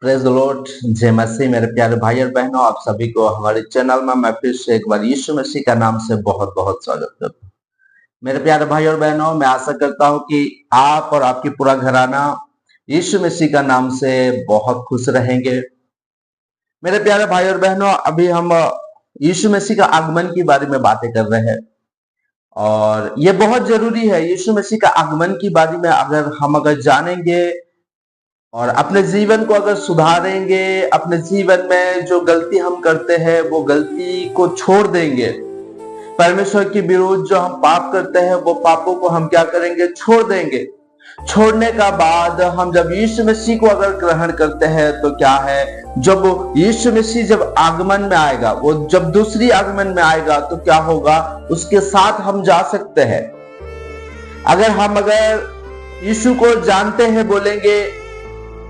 Praise the Lord. जय मसीह। मेरे प्यारे भाई और बहनों, आप सभी को हमारे चैनल में मैं फिर से एक बार यीशु मसीह का नाम से बहुत बहुत स्वागत करता हूँ। मेरे प्यारे भाई और बहनों, मैं आशा करता हूँ कि आप और आपकी पूरा घराना यीशु मसीह का नाम से बहुत खुश रहेंगे। मेरे प्यारे भाई और बहनों, अभी हम यीशु मसीह का आगमन के बारे में बातें कर रहे हैं और ये बहुत जरूरी है। यीशु मसीह का आगमन के बारे में अगर जानेंगे और अपने जीवन को अगर सुधारेंगे, अपने जीवन में जो गलती हम करते हैं वो गलती को छोड़ देंगे, परमेश्वर के विरुद्ध जो हम पाप करते हैं वो पापों को हम क्या करेंगे, छोड़ देंगे। छोड़ने का बाद हम जब यीशु मसीह को अगर ग्रहण करते हैं तो क्या है, जब यीशु मसीह जब आगमन में आएगा, वो जब दूसरी आगमन में आएगा तो क्या होगा, उसके साथ हम जा सकते हैं। अगर यीशु को जानते हैं, बोलेंगे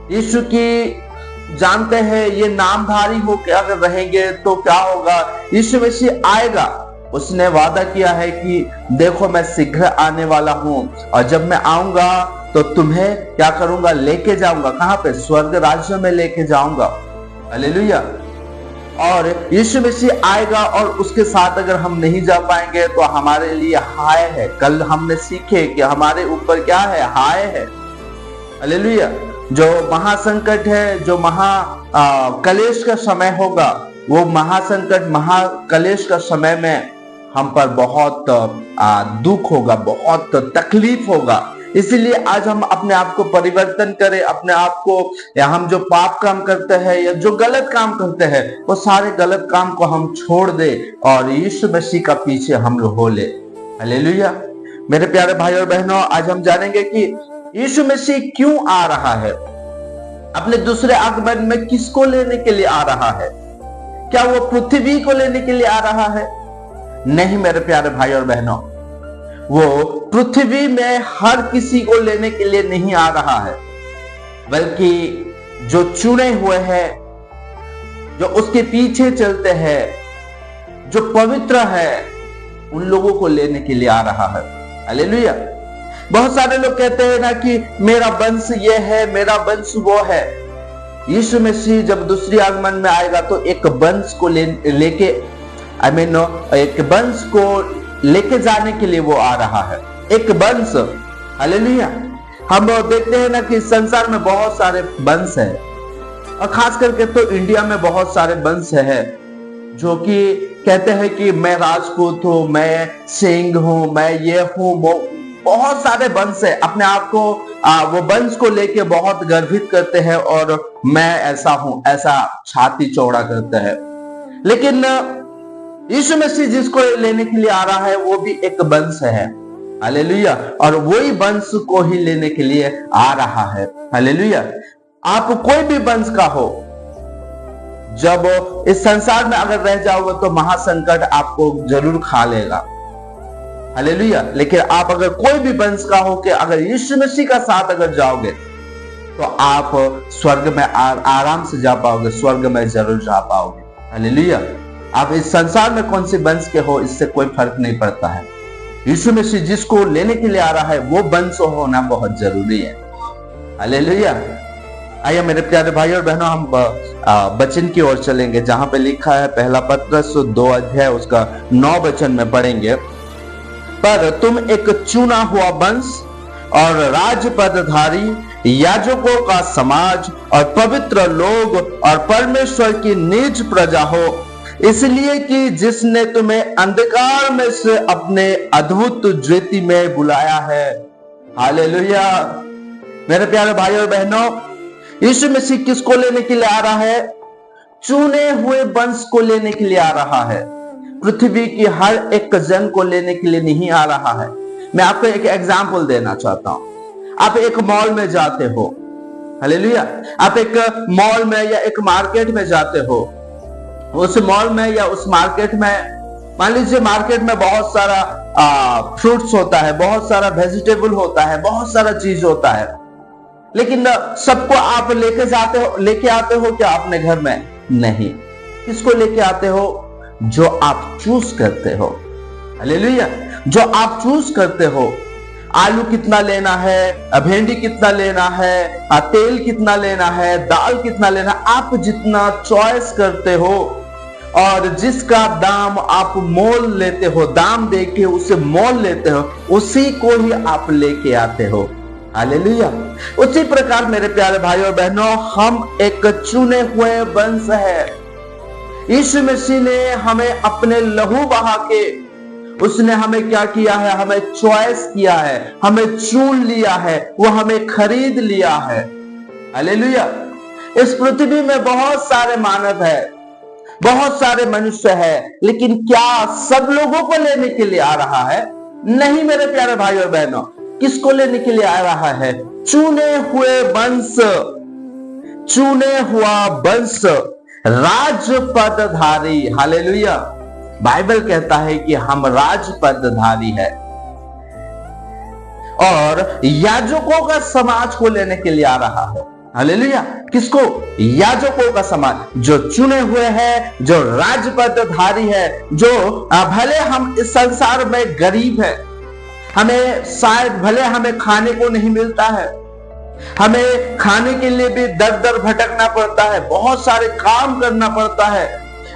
यीशु की जानते हैं, ये नामधारी होकर अगर रहेंगे तो क्या होगा, यीशु मसीह आएगा। उसने वादा किया है कि देखो मैं शीघ्र आने वाला हूं और जब मैं आऊंगा तो तुम्हें क्या करूंगा, लेके जाऊंगा। कहां पे? स्वर्ग राज्य में लेके जाऊंगा। हालेलुया। और यीशु मसीह आएगा और उसके साथ अगर हम नहीं जा पाएंगे तो हमारे लिए हाय है। कल हमने सीखे कि हमारे ऊपर क्या है, हाय है। हालेलुया। जो महासंकट है, जो कलेश का समय होगा, वो महासंकट महाकलेश का समय में हम पर बहुत दुख होगा, बहुत तकलीफ होगा। इसीलिए आज हम अपने आप को परिवर्तन करें, अपने आप को, या हम जो पाप काम करते हैं या जो गलत काम करते हैं वो सारे गलत काम को हम छोड़ दे और यीशु मसीह का पीछे हम हो ले। हालेलुया। मेरे प्यारे भाई और बहनों, आज हम जानेंगे कि यीशु मसीह क्यों आ रहा है, अपने दूसरे आगमन में किसको लेने के लिए आ रहा है। क्या वो पृथ्वी को लेने के लिए आ रहा है? नहीं मेरे प्यारे भाई और बहनों, वो पृथ्वी में हर किसी को लेने के लिए नहीं आ रहा है, बल्कि जो चुने हुए हैं, जो उसके पीछे चलते हैं, जो पवित्र है, उन लोगों को लेने के लिए आ रहा है। हालेलुया। बहुत सारे लोग कहते हैं ना कि मेरा वंश ये है, मेरा वंश वो है। यीशु मसीह जब दूसरी आगमन में आएगा तो एक वंश को लेके एक वंश को लेके जाने के लिए वो आ रहा है, एक वंश। हालेलुया। हम देखते हैं ना कि संसार में बहुत सारे वंश है और खास करके तो इंडिया में बहुत सारे वंश है जो कि कहते हैं कि मैं राजपूत हूं, मैं सिंह हूं, मैं ये हूं, वो बहुत सारे वंश है। अपने आप को वो वंश को लेके बहुत गर्वित करते हैं और मैं ऐसा हूं, ऐसा छाती चौड़ा करते हैं। लेकिन यीशु मसीह जिसको लेने के लिए आ रहा है वो भी एक वंश है। हालेलुया। और वही वंश को ही लेने के लिए आ रहा है। हालेलुया। आप कोई भी वंश का हो, जब इस संसार में अगर रह जाओगे तो महासंकट आपको जरूर खा लेगा। हालेलुया। लेकिन आप अगर कोई भी वंश का हो के अगर यीशु मसीह का साथ अगर जाओगे तो आप स्वर्ग में आराम से जा पाओगे, स्वर्ग में जरूर जा पाओगे। हालेलुया। आप इस संसार में कौन से वंश के हो, इससे कोई फर्क नहीं पड़ता है। यीशु मसीह जिसको लेने के लिए आ रहा है वो वंश होना बहुत जरूरी है। हालेलुया। आइए मेरे प्यारे भाई और बहनों, हम वचन की ओर चलेंगे जहां पे लिखा है, पहला पत्रस 2 अध्याय उसका 9 वचन में पढ़ेंगे। पर तुम एक चुना हुआ वंश और राजपदधारी, याजकों का समाज और पवित्र लोग और परमेश्वर की निज प्रजा हो, इसलिए कि जिसने तुम्हें अंधकार में से अपने अद्भुत ज्योति में बुलाया है। हालेलुया। मेरे प्यारे भाई और बहनों, यीशु मसीह किसको लेने के लिए आ रहा है? चुने हुए वंश को लेने के लिए आ रहा है। पृथ्वी की हर एक जन को लेने के लिए नहीं आ रहा है। मैं आपको एक एग्जाम्पल देना चाहता हूं। आप एक मॉल में जाते हो। हालेलुया। आप एक मॉल में या एक मार्केट में जाते हो। उस मॉल में या उस मार्केट में, मान लीजिए मार्केट में बहुत सारा फ्रूट्स होता है, बहुत सारा वेजिटेबल होता है, बहुत सारा चीज होता है, लेकिन सबको आप लेके आते हो क्या अपने घर में? नहीं। किसको लेके आते हो? जो आप चूज करते हो। हालेलुया। जो आप चूज करते हो आलू कितना लेना है, भेंडी कितना लेना है, तेल कितना लेना है, दाल कितना लेना है, आप जितना चॉइस करते हो और जिसका दाम आप मोल लेते हो, दाम देके उसे मोल लेते हो, उसी को ही आप लेके आते हो। हालेलुया। उसी प्रकार मेरे प्यारे भाइयों और बहनों, हम एक चुने हुए वंश है। यीशु मसीह ने हमें अपने लहू बहा के, उसने हमें क्या किया है, हमें चॉइस किया है, हमें चुन लिया है, वो हमें खरीद लिया है। हालेलुया। इस पृथ्वी में बहुत सारे मानव है, बहुत सारे मनुष्य है, लेकिन क्या सब लोगों को लेने के लिए आ रहा है? नहीं मेरे प्यारे भाइयों और बहनों। किसको लेने के लिए आ रहा है? चुने हुए वंश, चुने हुआ वंश, राजपदधारी। हालेलुया। बाइबल कहता है कि हम राजपदधारी है और याजकों का समाज को लेने के लिए आ रहा है। हालेलुया। किसको? याजकों का समाज, जो चुने हुए हैं, जो राजपदधारी है, जो भले हम इस संसार में गरीब है, हमें शायद भले हमें खाने को नहीं मिलता है, हमें खाने के लिए भी दर दर भटकना पड़ता है, बहुत सारे काम करना पड़ता है,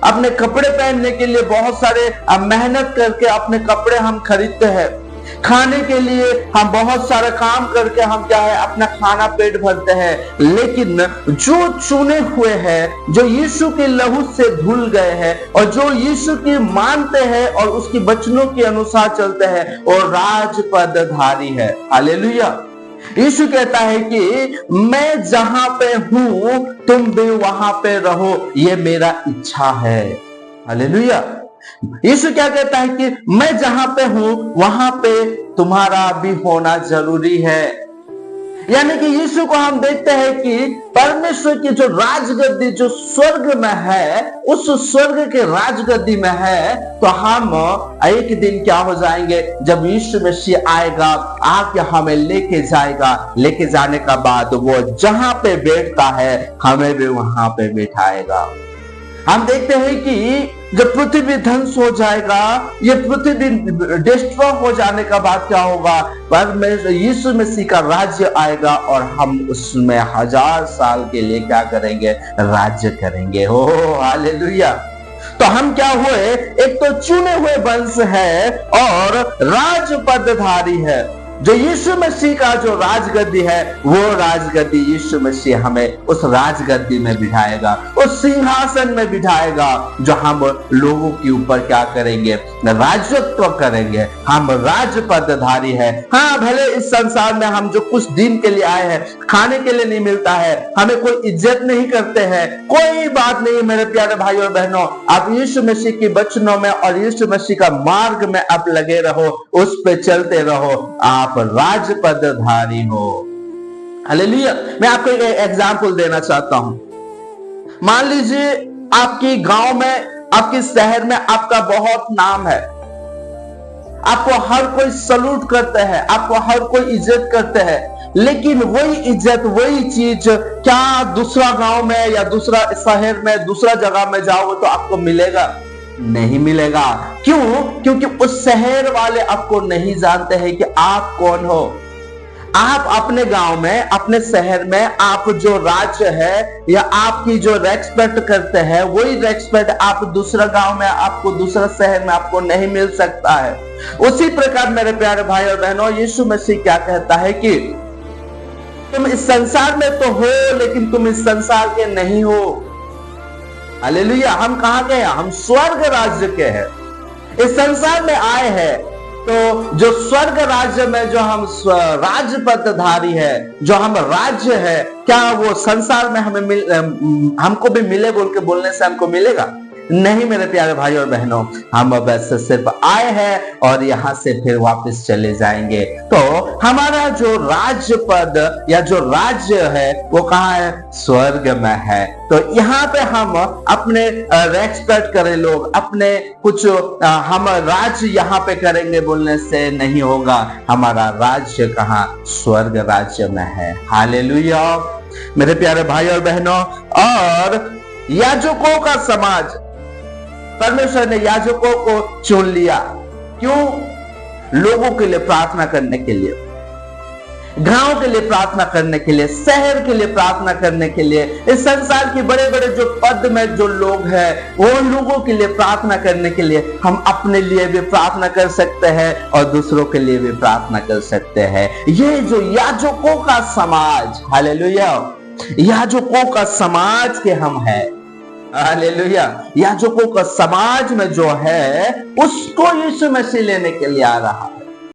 अपने कपड़े पहनने के लिए बहुत सारे मेहनत करके अपने कपड़े हम खरीदते हैं, खाने के लिए हम बहुत सारे काम करके हम क्या है, अपना खाना पेट भरते हैं। लेकिन जो चुने हुए हैं, जो यीशु के लहू से धुल गए हैं और जो यीशु की मानते हैं और उसकी वचनों के अनुसार चलते हैं, वो राजपदधारी है। हालेलुया। यीशु कहता है कि मैं जहां पे हूं तुम भी वहां पे रहो, ये मेरा इच्छा है। हालेलुया। यीशु क्या कहता है कि मैं जहां पे हूं वहां पे तुम्हारा भी होना जरूरी है। यानी कि यीशु को हम देखते हैं कि परमेश्वर की जो राजगद्दी जो स्वर्ग में है, उस स्वर्ग के राजगद्दी में है, तो हम एक दिन क्या हो जाएंगे, जब यीशु मसीह आएगा, आके हमें लेके जाएगा, लेके जाने का बाद वो जहां पे बैठता है हमें भी वहां पे बैठाएगा। हम देखते हैं कि जब पृथ्वी ध्वंस हो जाएगा, ये पृथ्वी डिस्ट्रॉय हो जाने का बाद क्या होगा, पर यीशु मसीह का राज्य आएगा और हम उसमें 1000 साल के लिए क्या करेंगे, राज्य करेंगे। हो हालेलुया। तो हम क्या हुए, एक तो चुने हुए वंश है और राजपदधारी है। जो यीशु मसीह का जो राजगद्दी है, वो राजगद्दी यीशु मसीह हमें उस राजगद्दी में बिठाएगा, उस सिंहासन में बिठाएगा, जो हम लोगों के ऊपर क्या करेंगे, राजत्व करेंगे। हम राजपदधारी है। हाँ, भले इस संसार में हम जो कुछ दिन के लिए आए हैं, खाने के लिए नहीं मिलता है, हमें कोई इज्जत नहीं करते हैं, कोई बात नहीं मेरे प्यारे भाइयों और बहनों, आप यीशु मसीह के वचनों में और यीशु मसीह का मार्ग में आप लगे रहो, उस पे चलते रहो, आप राजपदधारी हो। हालेलुया। मैं आपको एक एग्जांपल देना चाहता हूं। मान लीजिए आपके गांव में, आपके शहर में आपका बहुत नाम है, आपको हर कोई सलूट करते हैं, आपको हर कोई इज्जत करते हैं, लेकिन वही इज्जत, वही चीज क्या दूसरा गांव में या दूसरा शहर में, दूसरा जगह में जाओगे तो आपको मिलेगा? नहीं मिलेगा। क्यों? क्योंकि उस शहर वाले आपको नहीं जानते हैं कि आप कौन हो। आप अपने गांव में, अपने शहर में आप जो राज्य है या आपकी जो रेस्पेक्ट करते हैं, वही रेस्पेक्ट आप दूसरा गांव में, आपको दूसरा शहर में आपको नहीं मिल सकता है। उसी प्रकार मेरे प्यारे भाई और बहनों, यीशु मसीह क्या कहता है कि तुम इस संसार में तो हो, लेकिन तुम इस संसार के नहीं हो। हालेलुया। हम कहां के हैं? हम स्वर्ग राज्य के हैं। इस संसार में आए हैं तो जो स्वर्ग राज्य में जो हम राजपदधारी है, जो हम राज्य है, क्या वो संसार में हमें हमको भी मिले बोल के बोलने से हमको मिलेगा? नहीं मेरे प्यारे भाई और बहनों, हम बस सिर्फ आए हैं और यहाँ से फिर वापस चले जाएंगे। तो हमारा जो राज्य पद या जो राज्य है वो कहाँ है? स्वर्ग में है। तो यहाँ पे हम अपने रेस्पेक्ट करें लोग, अपने कुछ हम राज्य यहाँ पे करेंगे बोलने से नहीं होगा। हमारा राज्य कहाँ? स्वर्ग राज्य में है। हालेलुया मेरे प्यारे भाई और बहनों। और याजकों का समाज, परमेश्वर ने याजकों को चुन लिया। क्यों? लोगों के लिए प्रार्थना करने के लिए, गांव के लिए प्रार्थना करने के लिए, शहर के लिए प्रार्थना करने के लिए, इस संसार के बड़े बड़े जो पद में जो लोग हैं वो लोगों के लिए प्रार्थना करने के लिए हम अपने लिए भी प्रार्थना कर सकते हैं और दूसरों के लिए भी प्रार्थना कर सकते हैं। ये जो याजकों का समाज, हालेलुया, याजकों का समाज के हम हैं, हालेलुया, याजकों का समाज में जो है उसको यीशु मसीह लेने के लिए आ रहा है।